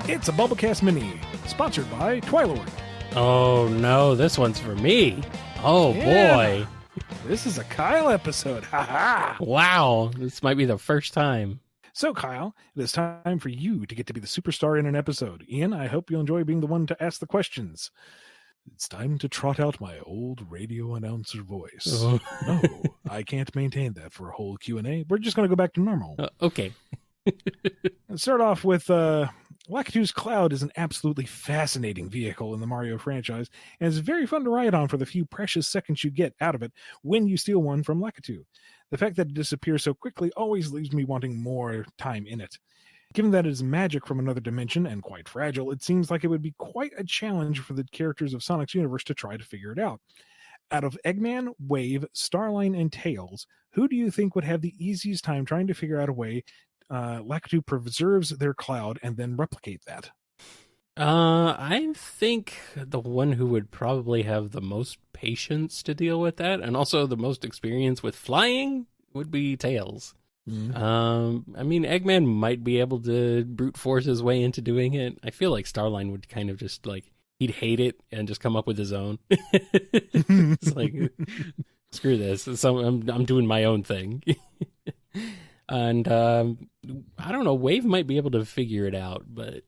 It's a BumbleKast Mini, sponsored by Twilord. Oh no, this one's for me. Oh Yeah. boy. This is a Kyle episode. Ha-ha! Wow, this might be the first time. So, Kyle, it is time for you to get to be the superstar in an episode. Ian, I hope you'll enjoy being the one to ask the questions. It's time to trot out my old radio announcer voice. Oh. No, I can't maintain that for a whole Q&A. We're just going to go back to normal. Okay. Let's start off with Lakitu's Cloud is an absolutely fascinating vehicle in the Mario franchise, and it's very fun to ride on for the few precious seconds you get out of it when you steal one from Lakitu. The fact that it disappears so quickly always leaves me wanting more time in it. Given that it is magic from another dimension and quite fragile, it seems like it would be quite a challenge for the characters of Sonic's universe to try to figure it out. Out of Eggman, Wave, Starline, and Tails, who do you think would have the easiest time trying to figure out a way Lakitu preserves their cloud and then replicate that? I think the one who would probably have the most patience to deal with that, and also the most experience with flying, would be Tails. I mean, Eggman might be able to brute force his way into doing it. I feel like Starline would kind of just like, he'd hate it and just come up with his own. It's like, screw this. So I'm doing my own thing. And I don't know, Wave might be able to figure it out, but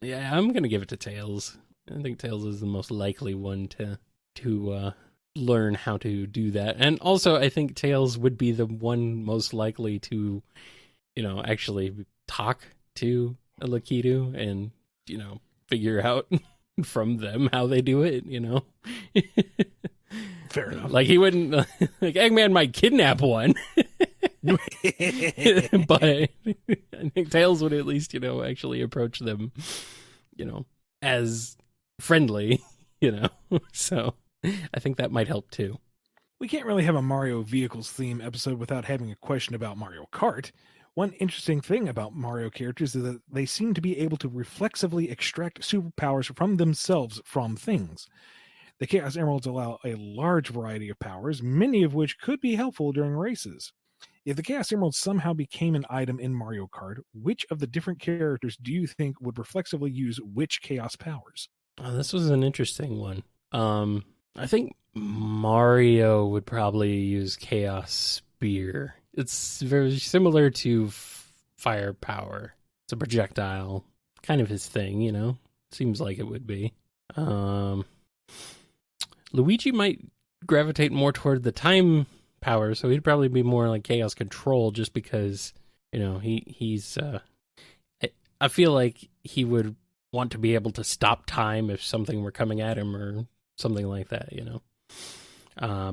yeah, I'm gonna give it to Tails. I think Tails is the most likely one to learn how to do that. And also I think Tails would be the one most likely to, actually talk to a Lakitu and, figure out from them how they do it, Fair enough. Like he wouldn't, like Eggman might kidnap one. But I think Tails would at least, actually approach them, as friendly, So I think that might help too. We can't really have a Mario Vehicles theme episode without having a question about Mario Kart. One interesting thing about Mario characters is that they seem to be able to reflexively extract superpowers from themselves from things. The Chaos Emeralds allow a large variety of powers, many of which could be helpful during races. If the Chaos Emerald somehow became an item in Mario Kart, which of the different characters do you think would reflexively use which Chaos powers? Oh, this was an interesting one. I think Mario would probably use Chaos Spear. It's very similar to Fire Power. It's a projectile, kind of his thing, Seems like it would be. Luigi might gravitate more toward the time power, so he'd probably be more like Chaos Control, just because he's I feel like he would want to be able to stop time if something were coming at him or something like that.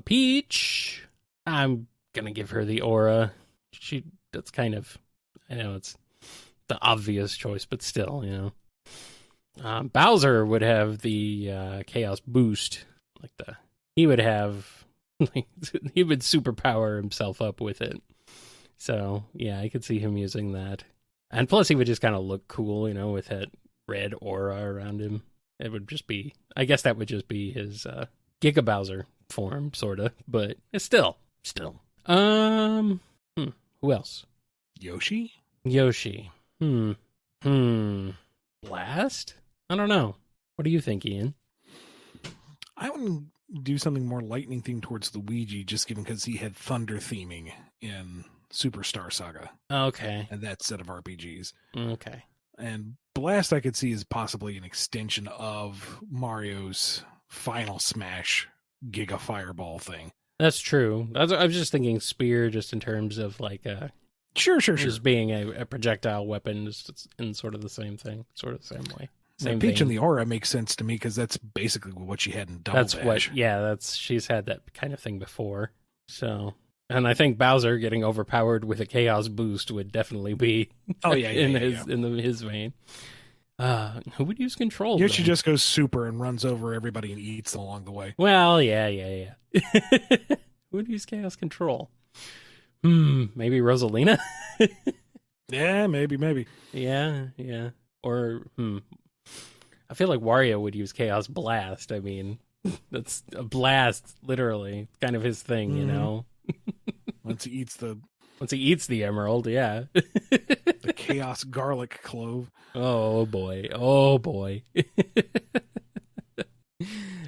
Peach, I'm gonna give her the aura. That's kind of, I know it's the obvious choice, but still, Bowser would have the Chaos Boost, he would have. He would superpower himself up with it. So, yeah, I could see him using that. And plus, he would just kind of look cool, with that red aura around him. It would just be, I guess that would just be his Giga Bowser form, sort of. But it's still. Who else? Yoshi? Blast? I don't know. What do you think, Ian? I would do something more lightning themed towards Luigi, just given because he had thunder theming in Superstar Saga. Okay. And that set of RPGs. Okay. And Blast I could see as possibly an extension of Mario's Final Smash Giga Fireball thing. That's true. I was just thinking Spear, just in terms of Sure. Just being a projectile weapon, just in sort of the same thing, sort of the same way. Peach and the Aura makes sense to me because that's basically what she had in Double Dash. She's had that kind of thing before. So, and I think Bowser getting overpowered with a Chaos Boost would definitely be in his vein. Who would use Control? Yoshi just goes super and runs over everybody and eats them along the way. Well, yeah. Who would use Chaos Control? Maybe Rosalina? Yeah, maybe. Yeah. Or, I feel like Wario would use Chaos Blast. I mean, that's a blast, literally. Kind of his thing, once he eats the emerald, yeah. the chaos garlic clove. Oh boy. Oh boy.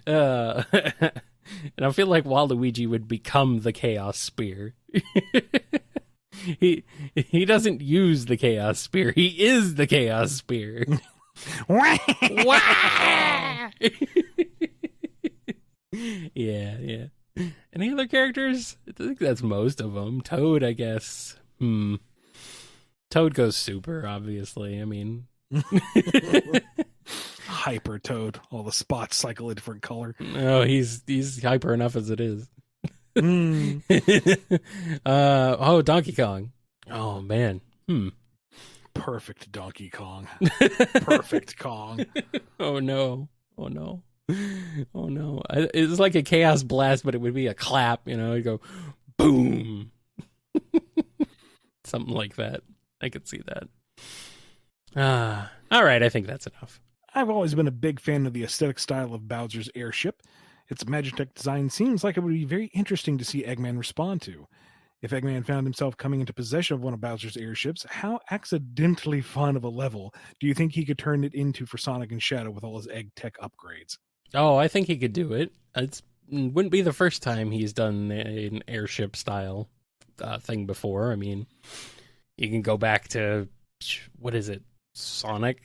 And I feel like Waluigi would become the chaos spear. He doesn't use the chaos spear. He is the chaos spear. Yeah. Any other characters? I think that's most of them. Toad, I guess. Toad goes super, obviously. I mean... Hyper Toad. All the spots cycle a different color. No, he's hyper enough as it is. Donkey Kong. Oh, man. Perfect Donkey Kong. Perfect Kong. Oh, no. It's like a chaos blast, but it would be a clap, It'd go boom. Something like that. I could see that. All right, I think that's enough. I've always been a big fan of the aesthetic style of Bowser's airship. Its Magitech design seems like it would be very interesting to see Eggman respond to. If Eggman found himself coming into possession of one of Bowser's airships, how accidentally fun of a level do you think he could turn it into for Sonic and Shadow with all his egg tech upgrades? Oh, I think he could do it. It wouldn't be the first time he's done an airship style thing before. I mean, you can go back to, what is it, Sonic?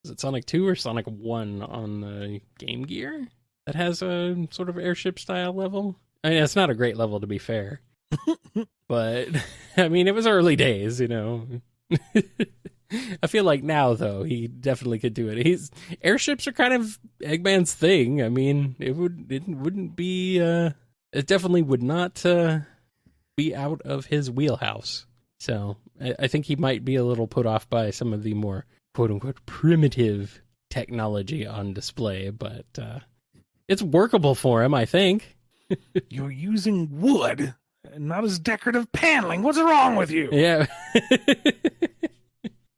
Is it Sonic 2 or Sonic 1 on the Game Gear that has a sort of airship style level? I mean, it's not a great level, to be fair. But, I mean, it was early days, I feel like now, though, he definitely could do it. Airships are kind of Eggman's thing. I mean, it wouldn't be, it definitely would not be out of his wheelhouse. So, I think he might be a little put off by some of the more quote-unquote primitive technology on display, but it's workable for him, I think. You're using wood, and not as decorative paneling. What's wrong with you? Yeah.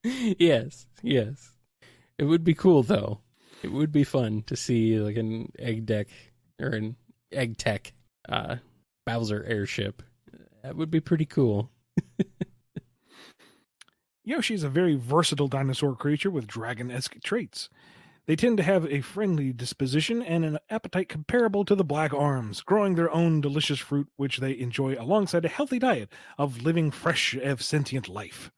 Yes. It would be cool, though. It would be fun to see like an egg deck or an egg tech Bowser airship. That would be pretty cool. Yoshi is a very versatile dinosaur creature with dragon-esque traits. They tend to have a friendly disposition and an appetite comparable to the Black Arms, growing their own delicious fruit which they enjoy alongside a healthy diet of living fresh of sentient life.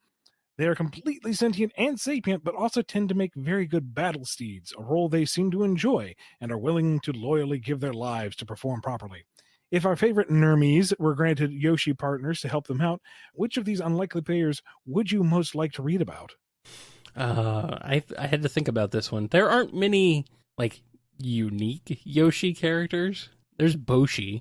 They are completely sentient and sapient, but also tend to make very good battle steeds, a role they seem to enjoy and are willing to loyally give their lives to perform properly. If our favorite Nermies were granted Yoshi partners to help them out, which of these unlikely players would you most like to read about? I had to think about this one. There aren't many like unique Yoshi characters. There's Boshi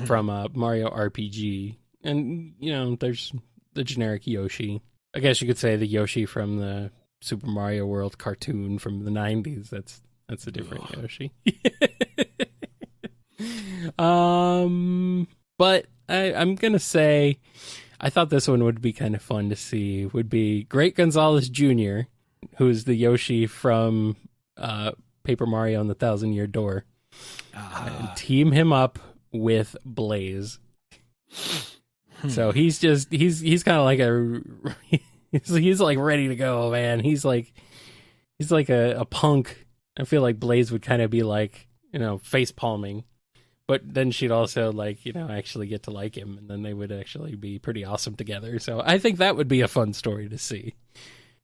from Mario RPG, and there's the generic Yoshi. I guess you could say the Yoshi from the Super Mario World cartoon from the 90s. That's a different Yoshi. But I'm gonna say I thought this one would be kind of fun to see. Would be Great Gonzalez Jr., who's the Yoshi from Paper Mario and the Thousand Year Door, and team him up with Blaze. So he's kind of like he's like ready to go, man. He's like a punk. I feel like Blaze would kind of be like face palming. But then she'd also actually get to like him, and then they would actually be pretty awesome together. So I think that would be a fun story to see.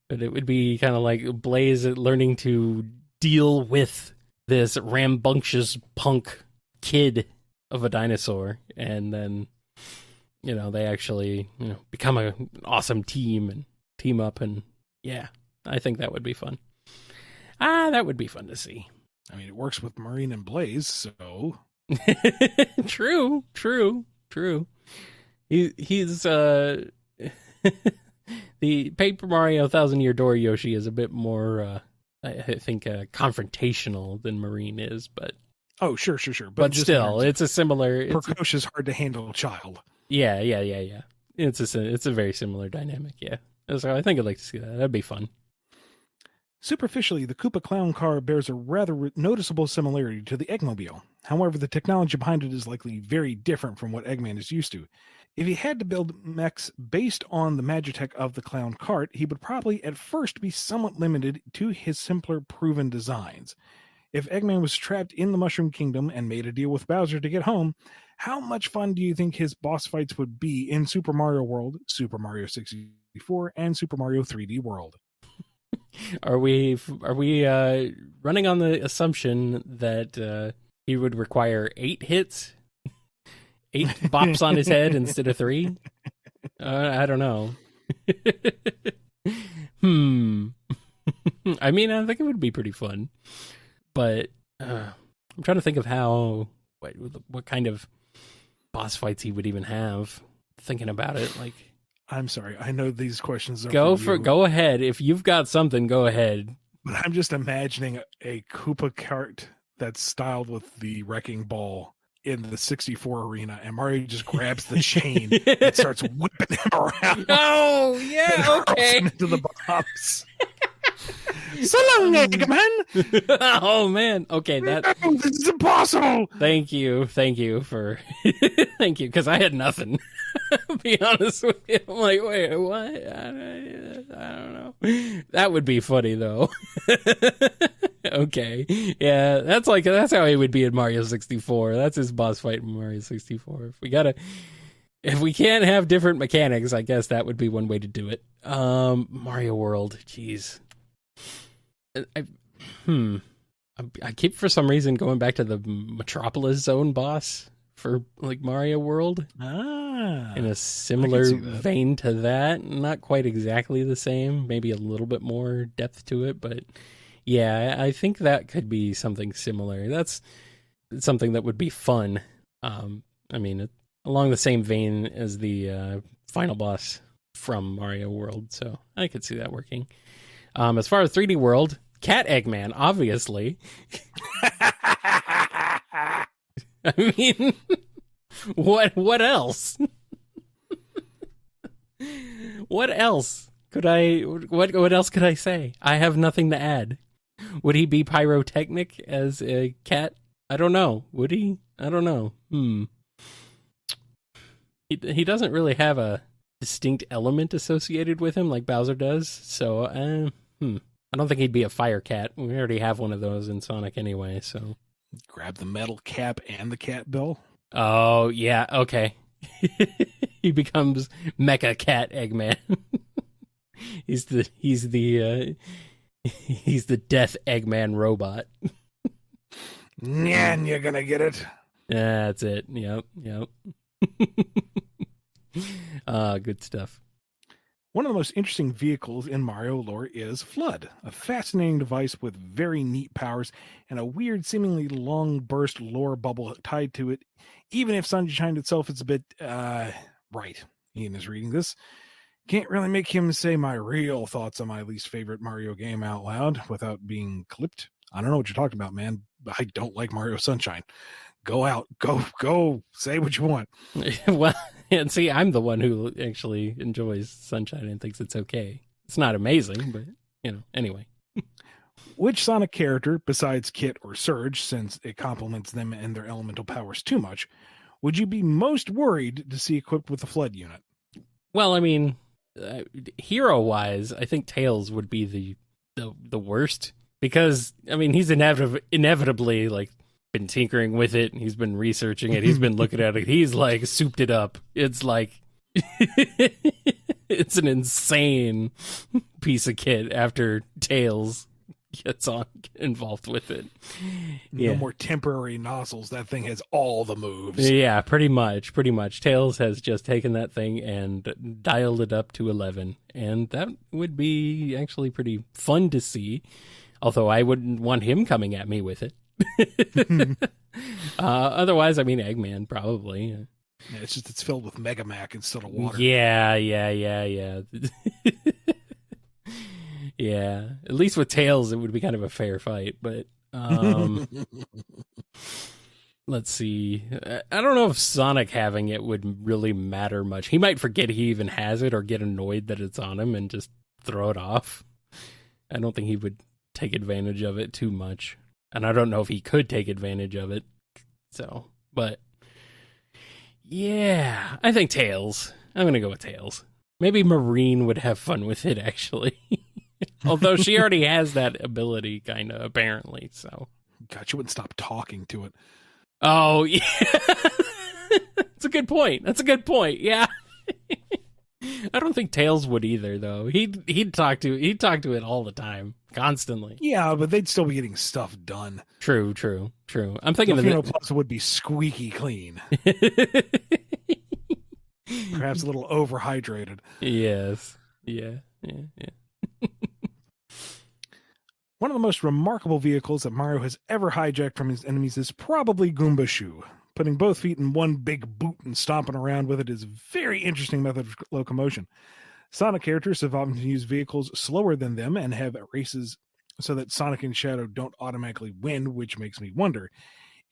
But it would be kind of like Blaze learning to deal with this rambunctious punk kid of a dinosaur, and then they actually become an awesome team and team up, and yeah, I think that would be fun. That would be fun to see. I mean, it works with Marine and Blaze, so. True. He's the Paper Mario Thousand Year Door Yoshi is a bit more, I think, confrontational than Marine is, but oh, sure. But still, it's a similar, precocious, hard to handle child. Yeah. It's a very similar dynamic. Yeah, so I think I'd like to see that. That'd be fun. Superficially, the Koopa Clown car bears a rather noticeable similarity to the Eggmobile. However, the technology behind it is likely very different from what Eggman is used to. If he had to build mechs based on the Magitech of the clown cart, he would probably at first be somewhat limited to his simpler proven designs. If Eggman was trapped in the Mushroom Kingdom and made a deal with Bowser to get home, how much fun do you think his boss fights would be in Super Mario World, Super Mario 64, and Super Mario 3D World? Are we running on the assumption that he would require 8 hits? 8 bops on his head instead of 3? I don't know. I mean, I think it would be pretty fun. But I'm trying to think of what kind of boss fights he would even have. Thinking about it, like, I'm sorry, I know these questions are go ahead. If you've got something, go ahead. But I'm just imagining a Koopa cart that's styled with the wrecking ball in the 64 arena, and Mario just grabs the chain and starts whipping him around. Oh yeah, okay. Into the bombs. So long, Eggman. Oh man, okay, this is impossible. Thank you for thank you, because I had nothing. To be honest with you, I'm like, wait, what? I don't know. That would be funny though. Okay, yeah, that's how he would be in Mario 64. That's his boss fight in Mario 64. If we can't have different mechanics, I guess that would be one way to do it. Mario World, jeez. I keep for some reason going back to the Metropolis Zone boss for like Mario World. In a similar vein to that. Not quite exactly the same, maybe a little bit more depth to it, but yeah, I think that could be something similar. That's something that would be fun. I mean, along the same vein as the final boss from Mario World, so I could see that working. As far as 3D World, Cat Eggman, obviously. I mean, what else? What else could what else could I say? I have nothing to add. Would he be pyrotechnic as a cat? I don't know. Would he? I don't know. He doesn't really have a distinct element associated with him like Bowser does, so I don't think he'd be a fire cat. We already have one of those in Sonic anyway, so grab the metal cap and the cat bill. Oh yeah, okay. He becomes Mecha Cat Eggman. He's the Death Eggman robot. And you're gonna get it. That's it. Yep. Good stuff. One of the most interesting vehicles in Mario lore is Flood, a fascinating device with very neat powers and a weird, seemingly long burst lore bubble tied to it, even if Sunshine itself is a bit, right. Ian is reading this. Can't really make him say my real thoughts on my least favorite Mario game out loud without being clipped. I don't know what you're talking about, man. I don't like Mario Sunshine. Go out. Go. Say what you want. Well, and see, I'm the one who actually enjoys Sunshine and thinks it's okay. It's not amazing, but, anyway. Which Sonic character, besides Kit or Surge, since it complements them and their elemental powers too much, would you be most worried to see equipped with the Flood unit? Well, I mean, hero-wise, I think Tails would be the worst. Because, I mean, he's inevitably, like, been tinkering with it. He's been researching it. He's been looking at it. He's, like, souped it up. It's, like, it's an insane piece of kit after Tails gets involved with it. No more temporary nozzles. That thing has all the moves. Yeah, pretty much. Tails has just taken that thing and dialed it up to 11. And that would be actually pretty fun to see. Although I wouldn't want him coming at me with it. Otherwise, I mean, Eggman, probably. Yeah, it's filled with Mega Mac instead of water. Yeah. Yeah. At least with Tails, it would be kind of a fair fight. But let's see. I don't know if Sonic having it would really matter much. He might forget he even has it or get annoyed that it's on him and just throw it off. I don't think he would take advantage of it too much. And I don't know if he could take advantage of it. So, but Yeah, I think Tails. I'm gonna go with Tails. Maybe Marine would have fun with it, actually. Although she already has that ability, kind of, apparently, so. God, she wouldn't stop talking to it. Oh, yeah. That's a good point. Yeah. I don't think Tails would either, though. He'd talk to it all the time, constantly. Yeah, but they'd still be getting stuff done. True. I'm thinking Delfino Plaza would be squeaky clean. Perhaps a little overhydrated. Yes. Yeah. One of the most remarkable vehicles that Mario has ever hijacked from his enemies is probably Goomba Shoe. Putting both feet in one big boot and stomping around with it is a very interesting method of locomotion. Sonic characters have often used vehicles slower than them and have races so that Sonic and Shadow don't automatically win, which makes me wonder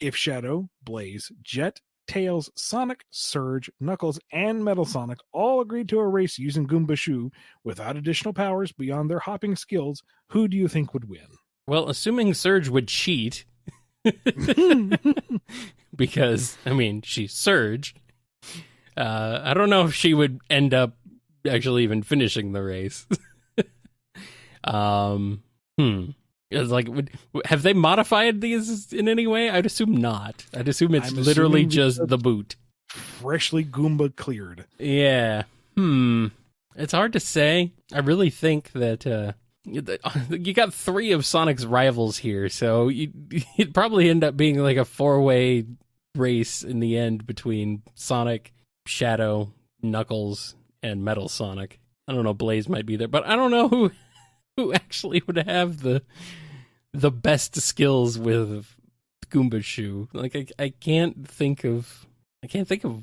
if Shadow, Blaze, Jet, Tails, Sonic, Surge, Knuckles, and Metal Sonic all agreed to a race using Goomba Shoe without additional powers beyond their hopping skills, who do you think would win? Well, assuming Surge would cheat, because, I mean, she's Surge, I don't know if she would end up actually even finishing the race. It's like, have they modified these in any way? I'd assume not. I'd assume it's literally just the boot. Freshly Goomba cleared. Yeah. It's hard to say. I really think that you got 3 of Sonic's rivals here, so you'd probably end up being like a 4-way race in the end between Sonic, Shadow, Knuckles, and Metal Sonic. I don't know, Blaze might be there, but I don't know who actually would have the best skills with Goomba Shoe. Like I can't think of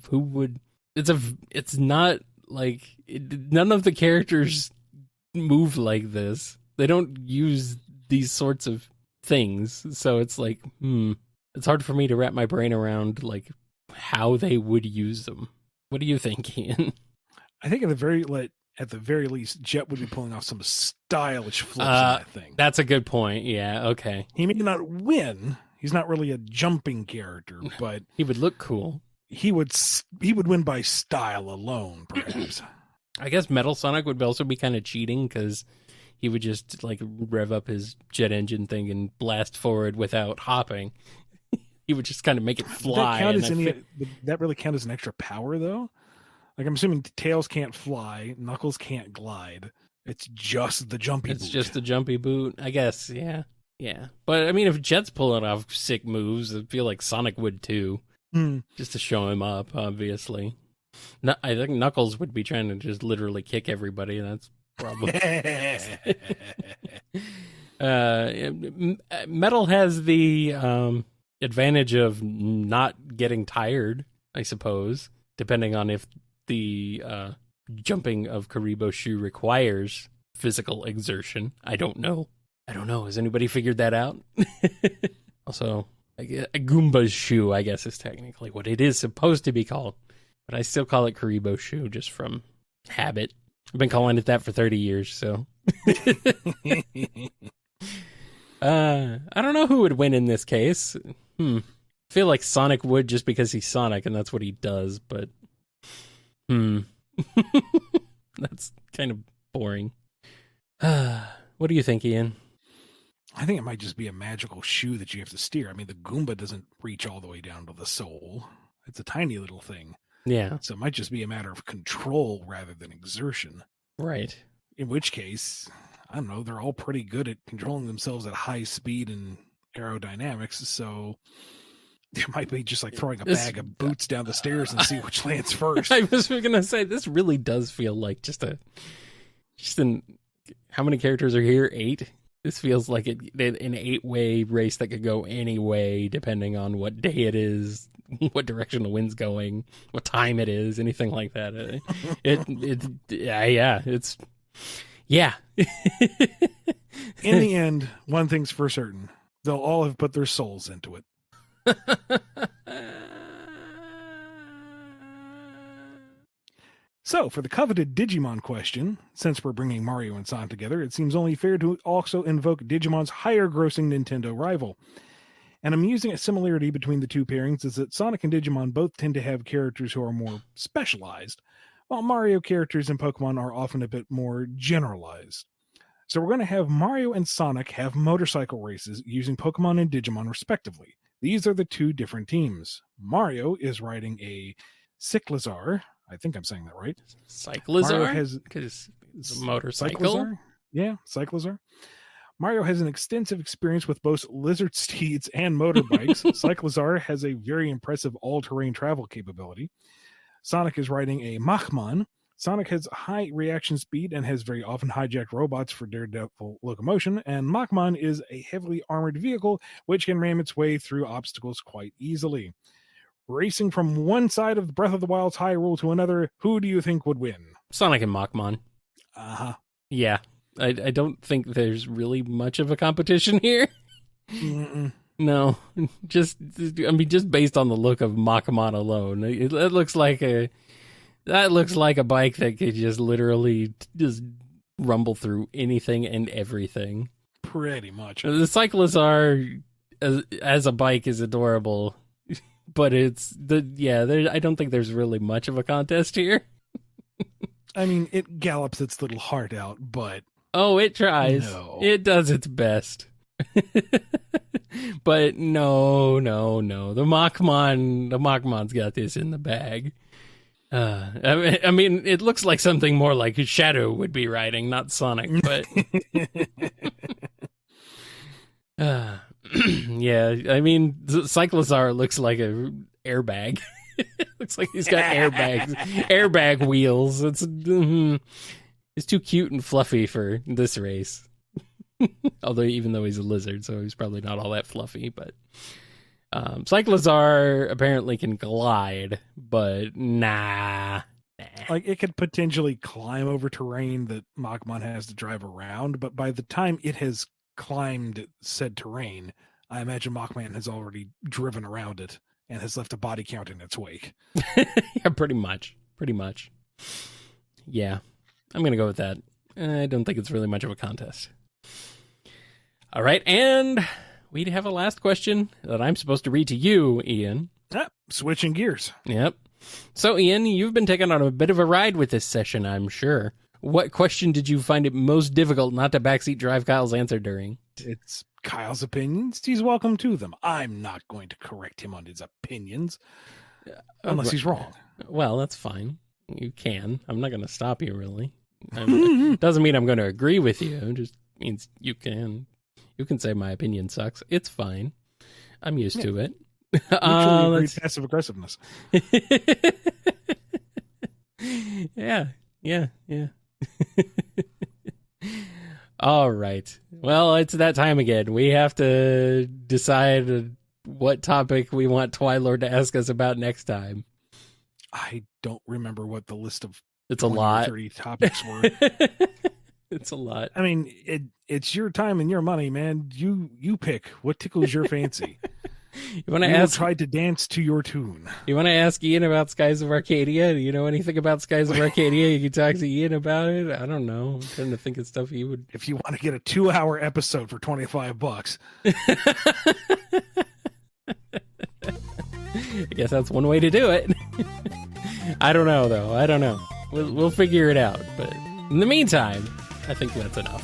who would. It's not like none of the characters move like this. They don't use these sorts of things, so it's like it's hard for me to wrap my brain around like how they would use them. What do you think, Ian? I think at the very least, Jet would be pulling off some stylish flips in that thing. That's a good point. Yeah, okay. He may not win. He's not really a jumping character, but he would look cool. He would win by style alone, perhaps. I guess Metal Sonic would also be kind of cheating because he would just like rev up his jet engine thing and blast forward without hopping. He would just kind of make it fly. That really count as an extra power, though? Like, I'm assuming Tails can't fly, Knuckles can't glide. It's just the jumpy boot. It's just the jumpy boot, I guess, yeah. Yeah. But, I mean, if Jet's pulling off sick moves, I feel like Sonic would, too. Just to show him up, obviously. I think Knuckles would be trying to just literally kick everybody. That's probably... Metal has the advantage of not getting tired, I suppose, depending on if the jumping of Karibo Shoe requires physical exertion. I don't know. Has anybody figured that out? Also, a Goomba's Shoe, I guess, is technically what it is supposed to be called. But I still call it Karibo Shoe just from habit. I've been calling it that for 30 years, so. I don't know who would win in this case. I feel like Sonic would just because he's Sonic and that's what he does, but that's kind of boring. What do you think, Ian? I think it might just be a magical shoe that you have to steer. I mean, the Goomba doesn't reach all the way down to the sole. It's a tiny little thing. Yeah. So it might just be a matter of control rather than exertion. Right. In which case, I don't know, they're all pretty good at controlling themselves at high speed and aerodynamics, so it might be just like throwing a bag of boots down the stairs and see which lands first. I was going to say, this really does feel like how many characters are here? 8? This feels like an 8-way race that could go any way, depending on what day it is, what direction the wind's going, what time it is, anything like that. Yeah. In the end, one thing's for certain. They'll all have put their souls into it. So, for the coveted Digimon question, since we're bringing Mario and Sonic together, it seems only fair to also invoke Digimon's higher-grossing Nintendo rival. An amusing similarity between the two pairings is that Sonic and Digimon both tend to have characters who are more specialized, while Mario characters in Pokemon are often a bit more generalized. So we're going to have Mario and Sonic have motorcycle races using Pokemon and Digimon respectively. These are the two different teams. Mario is riding a Cyclizar. I think I'm saying that right. Cyclizar? Because it's a motorcycle? Cyclizar? Yeah, Cyclizar. Mario has an extensive experience with both lizard steeds and motorbikes. Cyclizar has a very impressive all-terrain travel capability. Sonic is riding a Machmon. Sonic has high reaction speed and has very often hijacked robots for daredevil locomotion, and Machmon is a heavily armored vehicle which can ram its way through obstacles quite easily. Racing from one side of the Breath of the Wild's Hyrule to another, who do you think would win? Sonic and Machmon. Uh-huh. Yeah. I don't think there's really much of a competition here. Mm-mm. No, just based on the look of Machmon alone, that looks like a bike that could just literally just rumble through anything and everything. Pretty much. The Cyclizar as a bike is adorable, but I don't think there's really much of a contest here. I mean, it gallops its little heart out, but oh, it tries. No. It does its best. But no. The Machmon's got this in the bag. I mean, it looks like something more like Shadow would be riding, not Sonic, but yeah, I mean, Cyclizar looks like a airbag. Looks like he's got airbag wheels. It's too cute and fluffy for this race. Even though he's a lizard, so he's probably not all that fluffy, but Cyclizar apparently can glide, but nah. Like, it could potentially climb over terrain that Machmon has to drive around, but by the time it has climbed said terrain, I imagine Machmon has already driven around it and has left a body count in its wake. Yeah, pretty much. Yeah, I'm going to go with that. I don't think it's really much of a contest. All right, and we have a last question that I'm supposed to read to you, Ian. Switching gears. Yep. So, Ian, you've been taken on a bit of a ride with this session, I'm sure. What question did you find it most difficult not to backseat drive Kyle's answer during? It's Kyle's opinions. He's welcome to them. I'm not going to correct him on his opinions unless he's wrong. Well, that's fine. You can. I'm not going to stop you, really. Doesn't mean I'm going to agree with you. It just means you can. You can say my opinion sucks. It's fine. I'm used to it. Mutually agreed passive aggressiveness. Yeah. All right. Well, it's that time again. We have to decide what topic we want Twilord to ask us about next time. I don't remember what the list of it's a lot 30 topics were. It's a lot. I mean, it's your time and your money, man. You pick what tickles your fancy. You want to ask? Try to dance to your tune. You want to ask Ian about Skies of Arcadia? Do you know anything about Skies of Arcadia? You can talk to Ian about it. I don't know. I'm trying to think of stuff he would. If you want to get a 2-hour episode for $25, I guess that's one way to do it. I don't know, though. I don't know. We'll figure it out. But in the meantime, I think that's enough.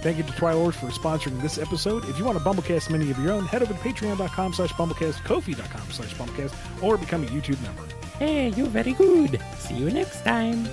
Thank you to Twilord for sponsoring this episode. If you want a BumbleKast Mini of your own, head over to patreon.com/BumbleKast, Ko-fi.com/BumbleKast, or become a YouTube member. Hey, you're very good. See you next time.